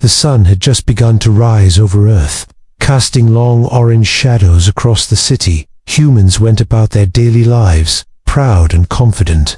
The sun had just begun to rise over Earth, casting long orange shadows across the city. Humans went about their daily lives, proud and confident,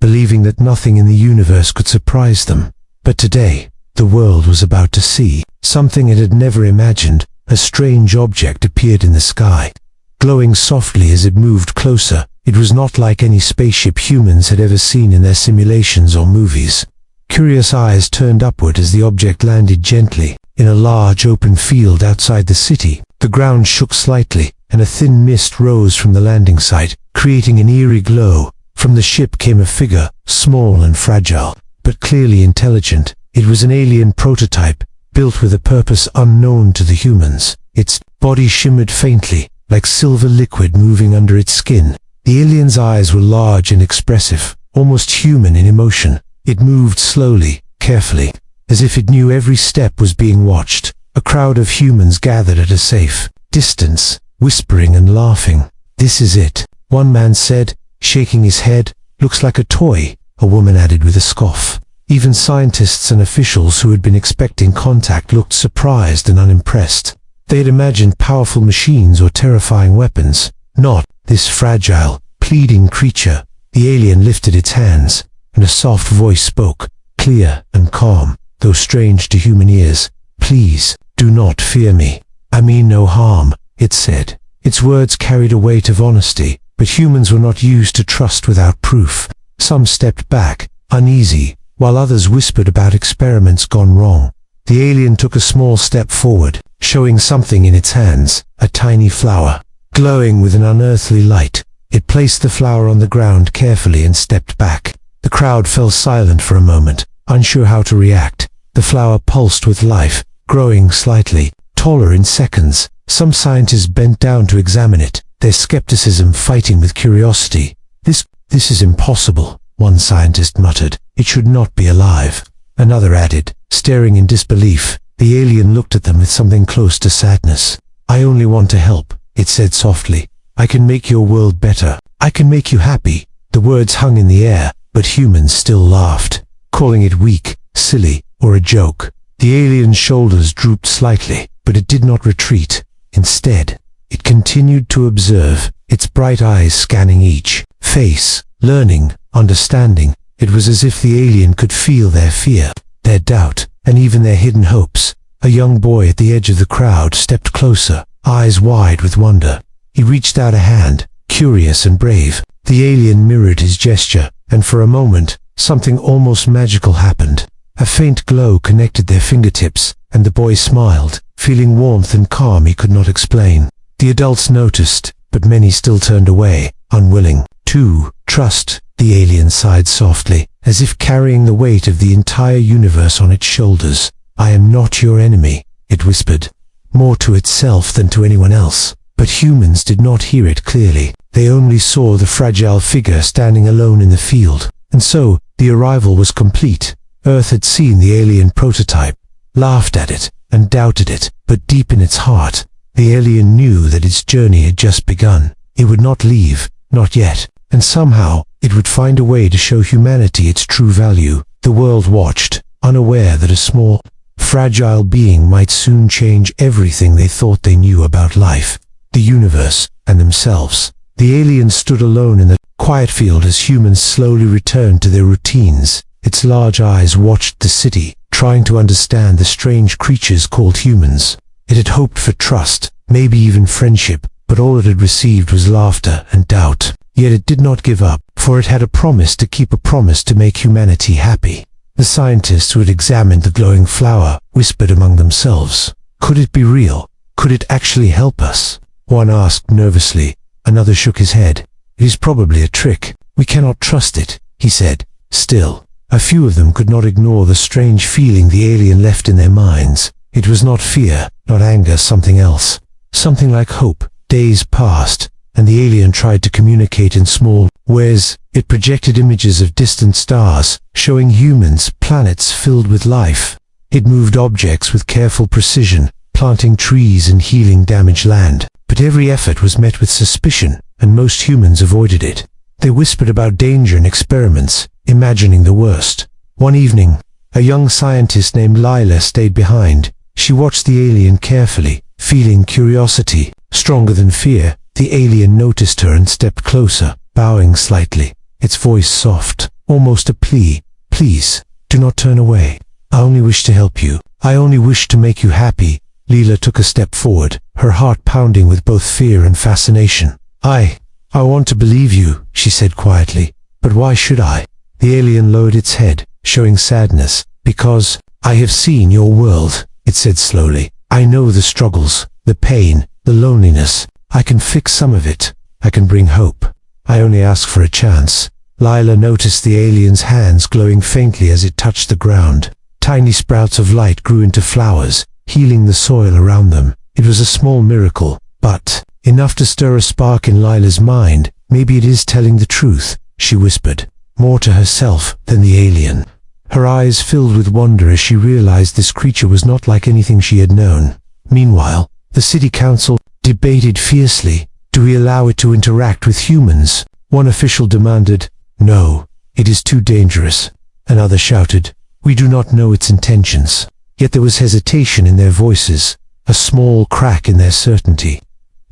believing that nothing in the universe could surprise them. But today, the world was about to see something it had never imagined. A strange object appeared in the sky, glowing softly as it moved closer. It was not like any spaceship humans had ever seen in their simulations or movies. Curious eyes turned upward as the object landed gently in a large open field outside the city. The ground shook slightly, and a thin mist rose from the landing site, creating an eerie glow. From the ship came a figure, small and fragile, but clearly intelligent. It was an alien prototype, built with a purpose unknown to the humans. Its body shimmered faintly, like silver liquid moving under its skin. The alien's eyes were large and expressive, almost human in emotion. It moved slowly, carefully, as if it knew every step was being watched. A crowd of humans gathered at a safe distance, whispering and laughing. "This is it," one man said, shaking his head. "Looks like a toy," a woman added with a scoff. Even scientists and officials who had been expecting contact looked surprised and unimpressed. They had imagined powerful machines or terrifying weapons, not this fragile, pleading creature. The alien lifted its hands, and a soft voice spoke, clear and calm, though strange to human ears. "Please, do not fear me. I mean no harm," it said. Its words carried a weight of honesty, but humans were not used to trust without proof. Some stepped back, uneasy, while others whispered about experiments gone wrong. The alien took a small step forward, showing something in its hands, a tiny flower, glowing with an unearthly light. It placed the flower on the ground carefully and stepped back. The crowd fell silent for a moment, unsure how to react. The flower pulsed with life, growing slightly, taller in seconds. Some scientists bent down to examine it, their skepticism fighting with curiosity. This is impossible," one scientist muttered. "It should not be alive." Another added, staring in disbelief. The alien looked at them with something close to sadness. "I only want to help," it said softly. "I can make your world better. I can make you happy." The words hung in the air, but humans still laughed, calling it weak, silly, or a joke. The alien's shoulders drooped slightly, but it did not retreat. Instead, it continued to observe, its bright eyes scanning each face, learning, understanding. It was as if the alien could feel their fear, their doubt, and even their hidden hopes. A young boy at the edge of the crowd stepped closer, eyes wide with wonder. He reached out a hand, curious and brave. The alien mirrored his gesture, and for a moment, something almost magical happened. A faint glow connected their fingertips, and the boy smiled, feeling warmth and calm he could not explain. The adults noticed, but many still turned away, unwilling to trust. The alien sighed softly, as if carrying the weight of the entire universe on its shoulders. "I am not your enemy," it whispered, more to itself than to anyone else. But humans did not hear it clearly. They only saw the fragile figure standing alone in the field. And so, the arrival was complete. Earth had seen the alien prototype, laughed at it, and doubted it, but deep in its heart, the alien knew that its journey had just begun. It would not leave, not yet, and somehow, it would find a way to show humanity its true value. The world watched, unaware that a small, fragile being might soon change everything they thought they knew about life, the universe, and themselves. The alien stood alone in the quiet field as humans slowly returned to their routines. Its large eyes watched the city, trying to understand the strange creatures called humans. It had hoped for trust, maybe even friendship, but all it had received was laughter and doubt. Yet it did not give up, for it had a promise to keep a promise to make humanity happy. The scientists who had examined the glowing flower whispered among themselves. "Could it be real? Could it actually help us?" One asked nervously. Another shook his head. "It is probably a trick. We cannot trust it," he said. Still, a few of them could not ignore the strange feeling the alien left in their minds. It was not fear, not anger, something else. Something like hope. Days passed, and the alien tried to communicate in small ways. It projected images of distant stars, showing humans, planets filled with life. It moved objects with careful precision, planting trees and healing damaged land. But every effort was met with suspicion, and most humans avoided it. They whispered about danger and experiments, imagining the worst. One evening, A young scientist named Lila stayed behind. She watched the alien carefully, feeling curiosity. Stronger than fear, the alien noticed her and stepped closer, bowing slightly, its voice soft, almost a plea. "Please, do not turn away. I only wish to help you. I only wish to make you happy." Leela took a step forward, her heart pounding with both fear and fascination. I want to believe you," she said quietly. "But why should I?" The alien lowered its head, showing sadness. "Because I have seen your world," it said slowly. "I know the struggles, the pain, the loneliness. I can fix some of it. I can bring hope. I only ask for a chance." Lila noticed the alien's hands glowing faintly as it touched the ground. Tiny sprouts of light grew into flowers, healing the soil around them. It was a small miracle, but enough to stir a spark in Lila's mind. "Maybe it is telling the truth," she whispered, more to herself than the alien. Her eyes filled with wonder as she realized this creature was not like anything she had known. Meanwhile, the city council debated fiercely. "Do we allow it to interact with humans?" One official demanded. "No, it is too dangerous." Another shouted, "We do not know its intentions." Yet there was hesitation in their voices, a small crack in their certainty.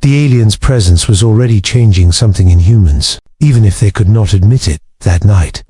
The alien's presence was already changing something in humans, even if they could not admit it. That night,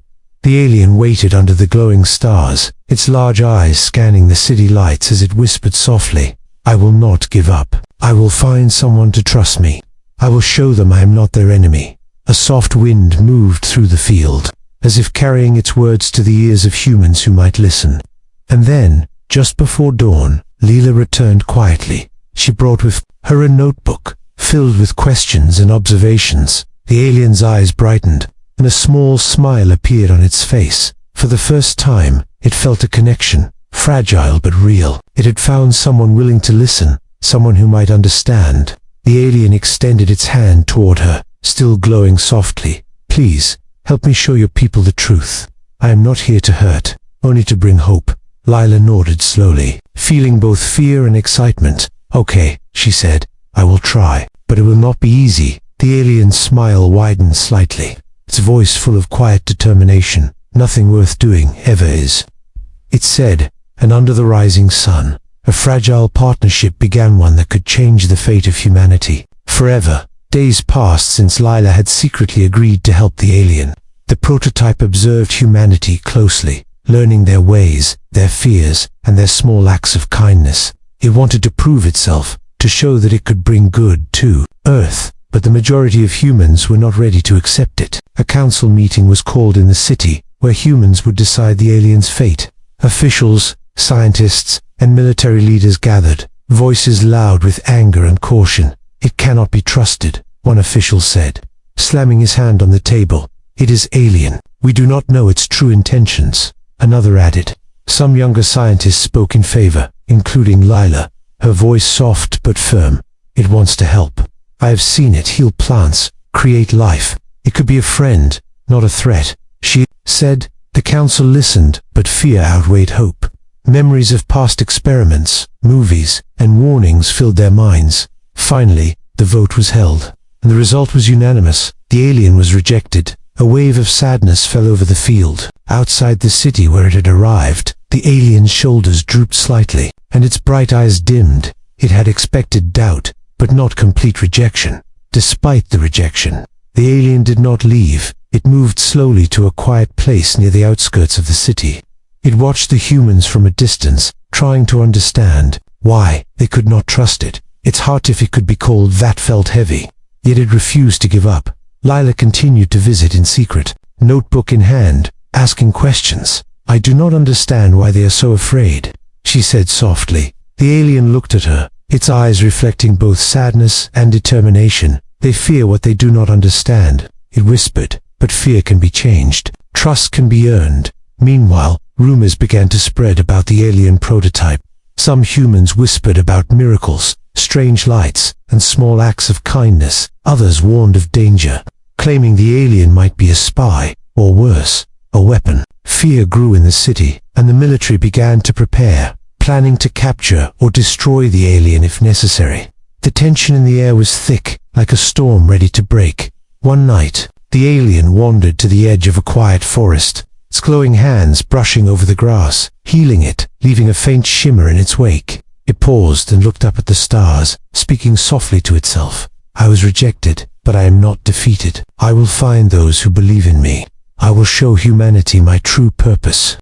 the alien waited under the glowing stars, its large eyes scanning the city lights as it whispered softly, "I will not give up. I will find someone to trust me. I will show them I am not their enemy." A soft wind moved through the field, as if carrying its words to the ears of humans who might listen. And then, just before dawn, Leela returned quietly. She brought with her a notebook, filled with questions and observations. The alien's eyes brightened, and a small smile appeared on its face. For the first time, it felt a connection, fragile but real. It had found someone willing to listen, someone who might understand. The alien extended its hand toward her, still glowing softly. "Please, help me show your people the truth. I am not here to hurt, only to bring hope." Lila nodded slowly, feeling both fear and excitement. "Okay," she said, "I will try, but it will not be easy." The alien's smile widened slightly, its voice full of quiet determination. "Nothing worth doing ever is," it said, and under the rising sun, a fragile partnership began, one that could change the fate of humanity forever. Days passed since Lila had secretly agreed to help the alien. The prototype observed humanity closely, learning their ways, their fears, and their small acts of kindness. It wanted to prove itself, to show that it could bring good to Earth, but the majority of humans were not ready to accept it. A council meeting was called in the city, where humans would decide the alien's fate. Officials, scientists, and military leaders gathered, voices loud with anger and caution. "It cannot be trusted," one official said, slamming his hand on the table. "It is alien. We do not know its true intentions," another added. Some younger scientists spoke in favor, including Lila, her voice soft but firm. "It wants to help. I have seen it heal plants, create life. It could be a friend, not a threat," she said. The council listened, but fear outweighed hope. Memories of past experiments, movies, and warnings filled their minds. Finally, the vote was held, and the result was unanimous. The alien was rejected. A wave of sadness fell over the field. Outside the city where it had arrived, the alien's shoulders drooped slightly, and its bright eyes dimmed. It had expected doubt, but not complete rejection. Despite the rejection, the alien did not leave. It moved slowly to a quiet place near the outskirts of the city. It watched the humans from a distance, trying to understand why they could not trust it. Its heart, if it could be called that, felt heavy. Yet it refused to give up. Lila continued to visit in secret, notebook in hand, asking questions. "I do not understand why they are so afraid," she said softly. The alien looked at her, its eyes reflecting both sadness and determination. "They fear what they do not understand," it whispered. "But fear can be changed. Trust can be earned." Meanwhile, rumors began to spread about the alien prototype. Some humans whispered about miracles, strange lights, and small acts of kindness. Others warned of danger, claiming the alien might be a spy, or worse, a weapon. Fear grew in the city, and the military began to prepare, planning to capture or destroy the alien if necessary. The tension in the air was thick, like a storm ready to break. One night, the alien wandered to the edge of a quiet forest. its glowing hands brushing over the grass, healing it, leaving a faint shimmer in its wake. It paused and looked up at the stars, speaking softly to itself. I was rejected, but I am not defeated. I will find those who believe in me. I will show humanity my true purpose.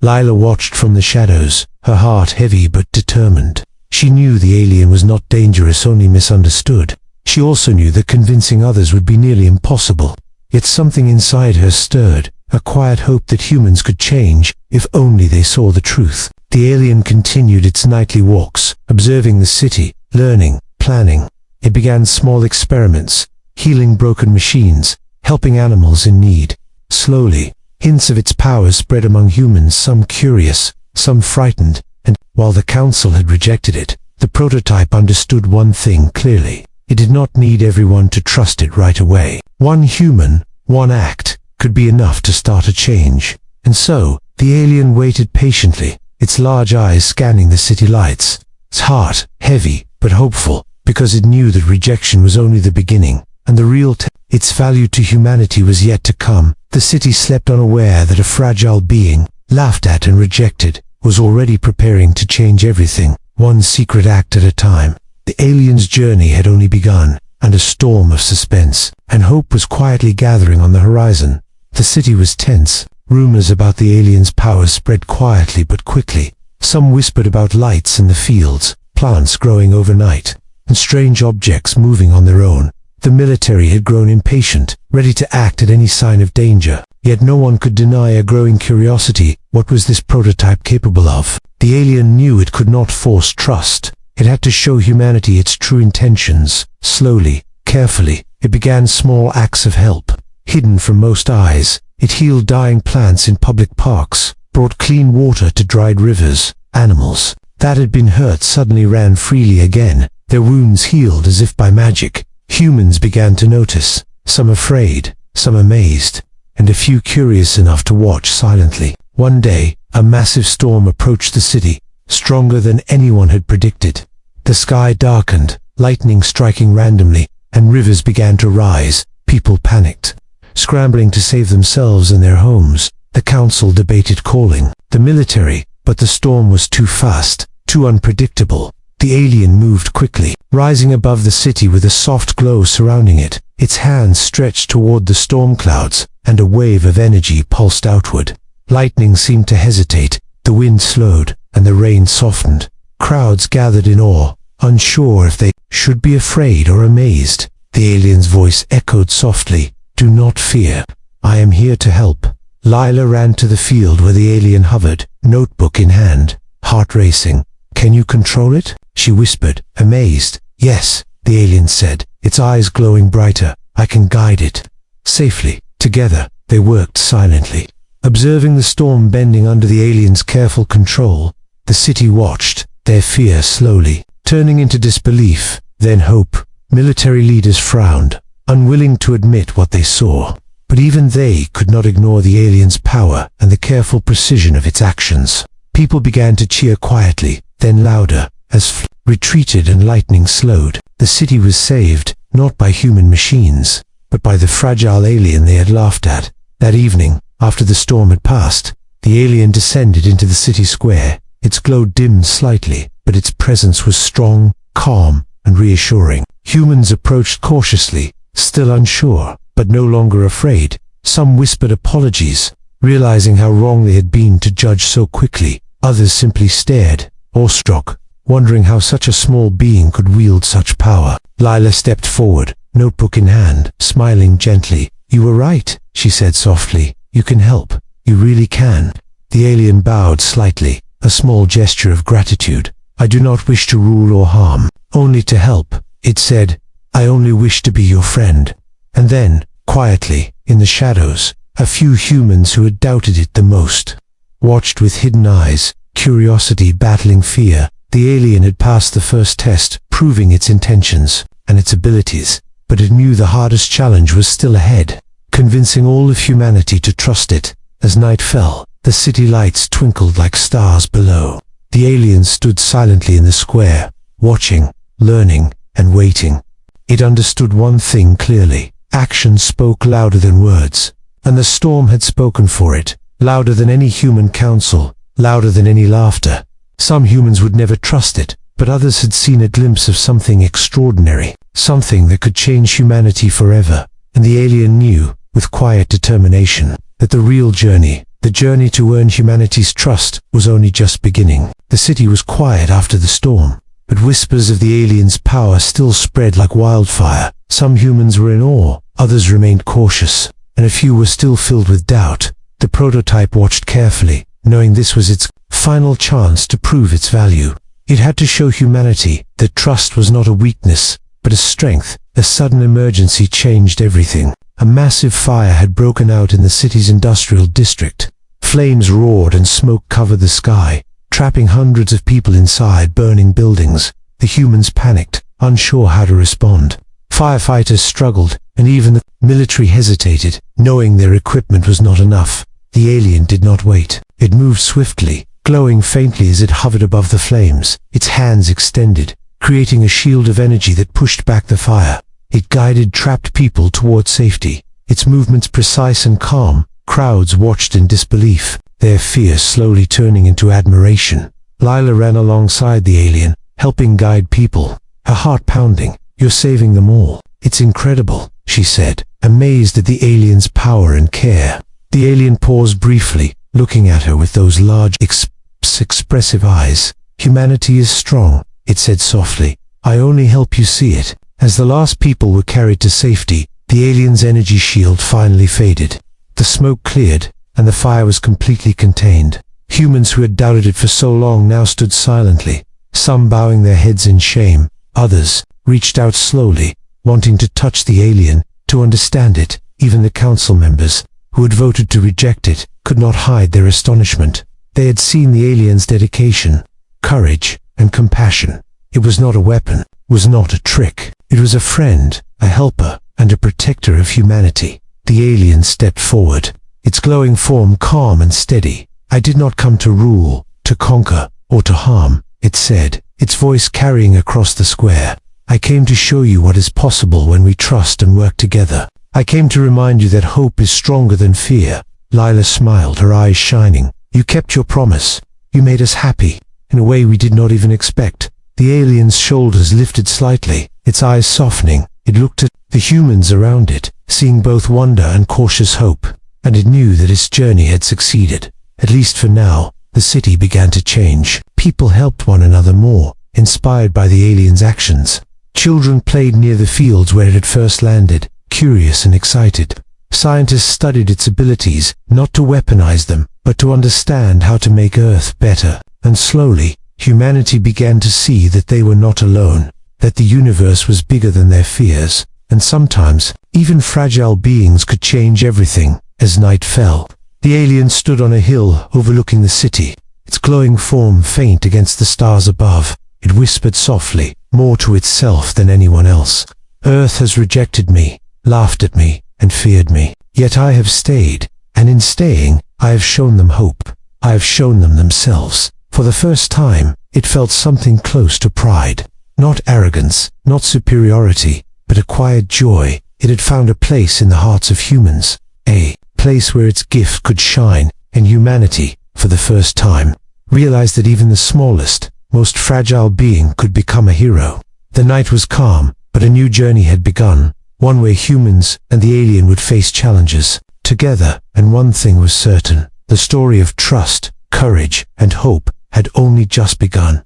Lila watched from the shadows, her heart heavy but determined. She knew the alien was not dangerous, only misunderstood. She also knew that convincing others would be nearly impossible. Yet something inside her stirred, a quiet hope that humans could change, if only they saw the truth. The alien continued its nightly walks, observing the city, learning, planning. It began small experiments, healing broken machines, helping animals in need. Slowly, hints of its powers spread among humans, some curious, some frightened, and, while the council had rejected it, the prototype understood one thing clearly. It did not need everyone to trust it right away. One human, one act, could be enough to start a change. And so, the alien waited patiently, its large eyes scanning the city lights, its heart heavy but hopeful, because it knew that rejection was only the beginning, and the real its value to humanity was yet to come. The city slept unaware that a fragile being, laughed at and rejected, was already preparing to change everything, one secret act at a time. The alien's journey had only begun, and a storm of suspense and hope was quietly gathering on the horizon. The city was tense. Rumors about the alien's powers spread quietly but quickly. Some whispered about lights in the fields, plants growing overnight, and strange objects moving on their own. The military had grown impatient, ready to act at any sign of danger. Yet no one could deny a growing curiosity. What was this prototype capable of? The alien knew it could not force trust. It had to show humanity its true intentions. Slowly, carefully, it began small acts of help. Hidden from most eyes, it healed dying plants in public parks, brought clean water to dried rivers. Animals that had been hurt suddenly ran freely again, their wounds healed as if by magic. Humans began to notice, some afraid, some amazed, and a few curious enough to watch silently. One day, a massive storm approached the city, stronger than anyone had predicted. The sky darkened, lightning striking randomly, and rivers began to rise. People panicked, scrambling to save themselves and their homes. The council debated calling the military, but the storm was too fast, too unpredictable. The alien moved quickly, rising above the city with a soft glow surrounding it. Its hands stretched toward the storm clouds, and a wave of energy pulsed outward. Lightning seemed to hesitate, the wind slowed, and the rain softened. Crowds gathered in awe, unsure if they should be afraid or amazed. The alien's voice echoed softly, "Do not fear. I am here to help." Lila ran to the field where the alien hovered, notebook in hand, heart racing. "Can you control it?" she whispered, amazed. "Yes," the alien said, its eyes glowing brighter. "I can guide it." Safely, together, they worked silently. Observing the storm bending under the alien's careful control, the city watched, their fear slowly turning into disbelief, then hope. Military leaders frowned, unwilling to admit what they saw. But even they could not ignore the alien's power and the careful precision of its actions. People began to cheer quietly, then louder, as retreated and lightning slowed. The city was saved, not by human machines, but by the fragile alien they had laughed at. That evening, after the storm had passed, the alien descended into the city square. Its glow dimmed slightly, but its presence was strong, calm, and reassuring. Humans approached cautiously, still unsure, but no longer afraid. Some whispered apologies, realizing how wrong they had been to judge so quickly. Others simply stared, awestruck, wondering how such a small being could wield such power. Lila stepped forward, notebook in hand, smiling gently. "You were right," she said softly. "You can help. You really can." The alien bowed slightly, a small gesture of gratitude. "I do not wish to rule or harm, only to help," it said. "I only wish to be your friend." And then, quietly, in the shadows, a few humans who had doubted it the most watched with hidden eyes, curiosity battling fear. The alien had passed the first test, proving its intentions and its abilities, but it knew the hardest challenge was still ahead, convincing all of humanity to trust it. As night fell, the city lights twinkled like stars below. The alien stood silently in the square, watching, learning, and waiting. It understood one thing clearly. Action spoke louder than words, and the storm had spoken for it. louder than any human counsel, louder than any laughter. Some humans would never trust it, but others had seen a glimpse of something extraordinary, something that could change humanity forever. And the alien knew, with quiet determination, that the real journey, the journey to earn humanity's trust, was only just beginning. The city was quiet after the storm, but whispers of the aliens' power still spread like wildfire. Some humans were in awe, others remained cautious, and a few were still filled with doubt. The prototype watched carefully, knowing this was its final chance to prove its value. It had to show humanity that trust was not a weakness, but a strength. A sudden emergency changed everything. A massive fire had broken out in the city's industrial district. Flames roared and smoke covered the sky, trapping hundreds of people inside burning buildings. The humans panicked, unsure how to respond. Firefighters struggled, and even the military hesitated, knowing their equipment was not enough. The alien did not wait. It moved swiftly, glowing faintly as it hovered above the flames, its hands extended, creating a shield of energy that pushed back the fire. It guided trapped people toward safety, its movements precise and calm. Crowds watched in disbelief, their fear slowly turning into admiration. Lila ran alongside the alien, helping guide people, her heart pounding. "You're saving them all. It's incredible," she said, amazed at the alien's power and care. The alien paused briefly, looking at her with those large, expressive eyes. "Humanity is strong," it said softly. "I only help you see it." As the last people were carried to safety, the alien's energy shield finally faded. The smoke cleared, and the fire was completely contained. Humans who had doubted it for so long now stood silently, some bowing their heads in shame. Others reached out slowly, wanting to touch the alien, to understand it. Even the council members, who had voted to reject it, could not hide their astonishment. They had seen the alien's dedication, courage, and compassion. It was not a weapon, was not a trick. It was a friend, a helper, and a protector of humanity. The alien stepped forward, its glowing form calm and steady. "I did not come to rule, to conquer, or to harm," it said, its voice carrying across the square. "I came to show you what is possible when we trust and work together. I came to remind you that hope is stronger than fear." Lila smiled, her eyes shining. "You kept your promise. You made us happy, in a way we did not even expect." The alien's shoulders lifted slightly, its eyes softening. It looked at the humans around it, seeing both wonder and cautious hope, and it knew that its journey had succeeded. At least for now. The city began to change. People helped one another more, inspired by the alien's actions. Children played near the fields where it had first landed, curious and excited. Scientists studied its abilities, not to weaponize them, but to understand how to make Earth better. And slowly, humanity began to see that they were not alone, that the universe was bigger than their fears, and sometimes, even fragile beings could change everything. As night fell, the alien stood on a hill overlooking the city, its glowing form faint against the stars above. It whispered softly, more to itself than anyone else. "Earth has rejected me, laughed at me, and feared me. Yet I have stayed, and in staying, I have shown them hope. I have shown them themselves." For the first time, it felt something close to pride. Not arrogance, not superiority, but a quiet joy. It had found a place in the hearts of humans, a place where its gift could shine, and humanity, for the first time, realized that even the smallest, most fragile being could become a hero. The night was calm, but a new journey had begun, one where humans and the alien would face challenges together, and one thing was certain: the story of trust, courage, and hope had only just begun.